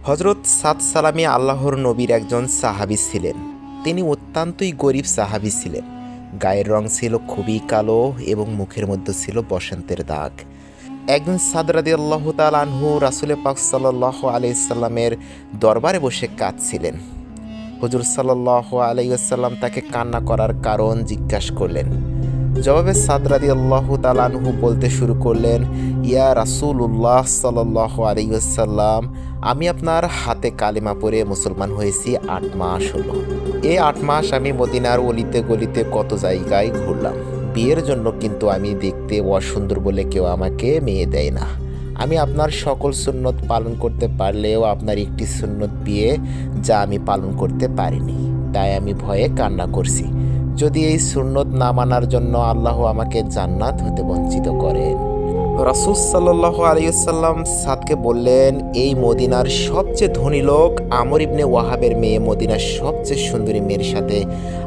হজরত সাদ সালামি আল্লাহর নবীর একজন সাহাবী ছিলেন। তিনি অত্যন্তই গরিব সাহাবী ছিলেন। গায়ের রং ছিল খুবই কালো এবং মুখের মধ্যে ছিল বসন্তের দাগ। একদিন সাদ রাদিয়াল্লাহু তাআলা আনহু রাসূল পাক সাল্লাল্লাহু আলাইহি সাল্লামের দরবারে বসে কাঁদছিলেন। হুজুর সাল্লাল্লাহু আলাইহি ওয়াসাল্লাম তাকে কান্না করার কারণ জিজ্ঞাসা করলেন। জবাবে সাদ রাদিয়াল্লাহু তাআলা আনহু বলতে শুরু করলেন, ইয়া রাসূলুল্লাহ সাল্লাল্লাহু আলাইহি ওয়াসাল্লাম, আমি আপনার হাতে কালিমা পড়ে মুসলমান হয়েছি ৮ মাস হলো। এই ৮ মাস আমি মদিনার অলিতে গলিতে কত জায়গায় ঘুরলাম। বিয়ের জন্য কিন্তু আমি দেখতে অসুন্দর বলে কেউ আমাকে মেয়ে দেয় না। আমি আপনার সকল সুন্নত পালন করতে পারলেও আপনার একটি সুন্নত বিয়ে যা আমি পালন করতে পারিনি, তাই আমি ভয়ে কান্না করছি। যদি এই সুন্নত না মানার জন্য আল্লাহ আমাকে জান্নাত হতে বঞ্চিত করেন। রাসূল সাল্লাল্লাহু আলাইহি ওয়াসাল্লাম সাদকে বললেন, এই মদিনার সবচেয়ে ধনী লোক আমর ইবনে ওয়াহাবের মেয়ে মদিনার সবচেয়ে সুন্দরী মেয়ের সাথে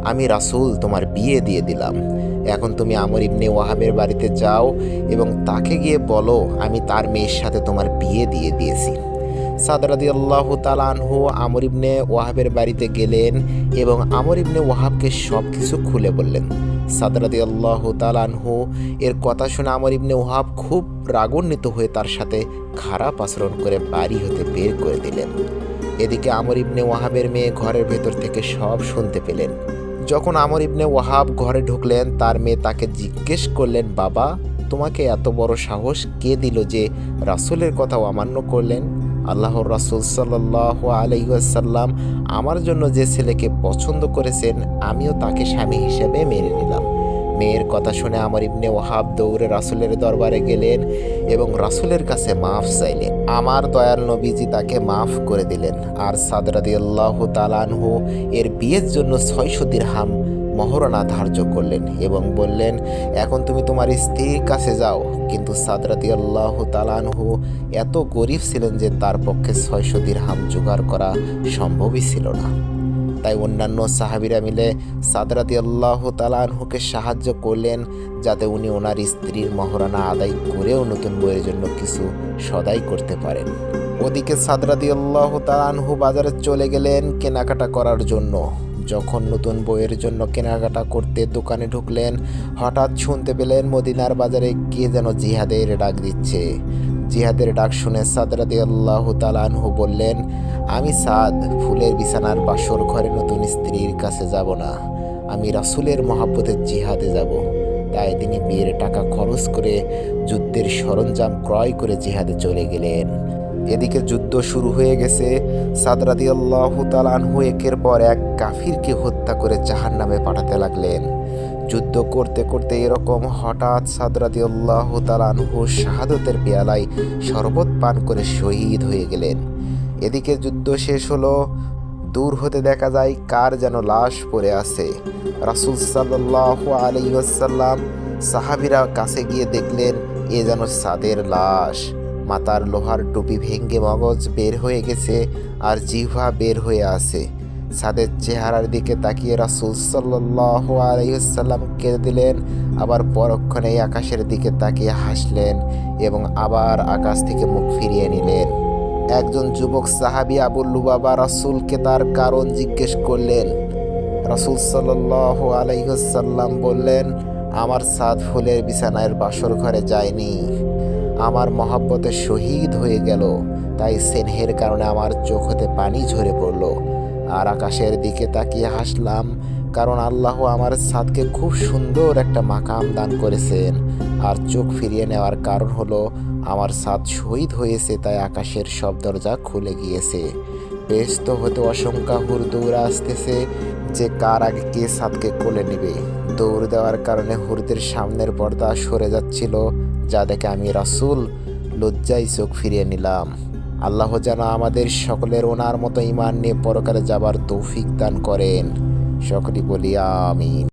আমি রাসূল তোমার বিয়ে দিয়ে দিলাম। এখন তুমি আমর ইবনে ওয়াহাবের বাড়িতে যাও এবং তাকে গিয়ে বলো আমি তার মেয়ের সাথে তোমার বিয়ে দিয়ে দিয়েছি। সাদ রাদিয়াল্লাহু তাআলা আনহু আমর ইবনে ওয়াহাবের বাড়িতে গেলেন এবং আমর ইবনে ওয়াহাবকে সব কিছু খুলে বললেন। সাদ রাদিয়াল্লাহু তাআলা আনহু এর কথা শুনে আমর ইবনে ওয়াহাব খুব রাগান্বিত হয়ে তার সাথে খারাপ আচরণ করে বাড়ি হতে বের করে দিলেন। এদিকে আমর ইবনে ওয়াহাবের মেয়ে ঘরের ভেতর থেকে সব শুনতে পেলেন। যখন আমর ইবনে ওয়াহাব ঘরে ঢুকলেন, তার মেয়ে তাকে জিজ্ঞেস করলেন, বাবা, তোমাকে এত বড় সাহস কে দিল যে রাসূলের কথা অমান্য করলেন? আল্লাহর রাসূল সাল্লাল্লাহু আলাইহি ওয়াসাল্লাম আমার জন্য যে ছেলেকে পছন্দ করেছেন, আমিও তাকে স্বামী হিসেবে মেনে নিলাম। মেয়ের কথা শুনে আমর ইবনে ওয়াহাব দৌড়ে রাসূলের দরবারে গেলেন এবং রাসূলের কাছে মাফ চাইলেন। আমার দয়াল নবীজি তাকে মাফ করে দিলেন। আর সাদ রাদিয়াল্লাহু তাআলা আনহু এর বিয়ের জন্য ৬০০ দিরহাম মহরনা ধার্য করলেন এবং বললেন, এখন তুমি তোমার স্ত্রীর কাছে যাও। কিন্তু সাদ রাদিয়াল্লাহু তাআলা আনহু এত গরিব ছিলেন যে তার পক্ষে ৬০০ দিরহাম জোগাড় করা সম্ভবই ছিল না। তাই অন্যান্য সাহাবীরা মিলে সাদ রাদিয়াল্লাহু তাআলা আনহুকে সাহায্য করলেন যাতে উনি ওনার স্ত্রীর মহরনা আদায় করেও নতুন বইয়ের জন্য কিছু সদাই করতে পারেন। ওদিকে সাদ রাদিয়াল্লাহু তাআলা আনহু বাজারে চলে গেলেন কেনাকাটা করার জন্য। যখন নতুন বইয়ের জন্য কেনাকাটা করতে দোকানে ঢুকলেন, হঠাৎ শুনতে পেলেন মদিনার বাজারে কে যেন জিহাদের ডাক দিচ্ছে। জিহাদের ডাক শুনে সাদ রাদিয়াল্লাহু তাআলা আনহু বললেন, আমি সাদ ফুলের বিছানার বাসর ঘরে নতুন স্ত্রীর কাছে যাব না, আমি রাসূলের মহব্বতের জিহাদে যাব। তাই তিনি বিয়ের টাকা খরচ করে যুদ্ধের সরঞ্জাম ক্রয় করে জিহাদে চলে গেলেন। এদিকে যুদ্ধ শুরু হয়ে গেছে। সাদ রাদিয়াল্লাহু তাআলা আনহু একের পর এক কাফিরকে হত্যা করে জাহান্নামে পাঠাতে লাগলেন। যুদ্ধ করতে করতে এরকম হঠাৎ সাদ রাদিয়াল্লাহু তাআলা আনহু শাহাদতের পেয়ালায় শরবত পান করে শহীদ হয়ে গেলেন। এদিকে যুদ্ধ শেষ হলো। দূর হতে দেখা যায় কার যেন লাশ পড়ে আছে। রাসূল সাল্লাল্লাহু আলাইহি ওয়াসাল্লাম সাহাবীরা কাছে গিয়ে দেখলেন এ যেন সাদের লাশ। মাথার লোহার টুপি ভেঙে মগজ বের হয়ে গেছে আর জিহ্বা বের হয়ে আছে। সাদের চেহারার দিকে তাকিয়ে রাসূল সাল্লাল্লাহু আলাইহি ওয়াসাল্লাম কেঁদে দিলেন, আবার পরক্ষণে আকাশের দিকে তাকিয়ে হাসলেন এবং আবার আকাশ থেকে মুখ ফিরিয়ে নিলেন। একজন যুবক সাহাবী আবু লুবাবা রাসূলকে তার কারণ জিজ্ঞেস করলেন। রাসূল সাল্লাল্লাহু আলাইহি ওয়াসাল্লাম বললেন, আমার সাদ ফুলের বিছানার বাসর ঘরে যায়নি, আমার মহব্বতে শহীদ হয়ে গেল। তাই স্নেহের কারণে আমার চোখ হতে পানি ঝরে পড়ল। আর আকাশের দিকে তাকিয়ে হাসলাম, কারণ আল্লাহ আমার সাদকে খুব সুন্দর একটা মাকাম দান করেছেন। আর চোখ ফিরিয়ে নেওয়ার কারণ হলো আমার সাদ শহীদ হয়েছে, তাই আকাশের সব দরজা খুলে গিয়েছে। বেহেশত হতে অসংখ্য হুর দৌড়ে আসতেছে যে কার আগে কে সাদকে কোলে নেবে। দৌড় দেওয়ার কারণে হুরদের সামনের পর্দা সরে যাচ্ছিল, যা দেখে আমি রাসূল লজ্জায় চোখ ফিরিয়ে নিলাম। আল্লাহ যেন আমাদের সকলের ওনার মতো ঈমান নিয়ে পরকালে যাবার তৌফিক দান করেন। সকলেই বলি আমিন।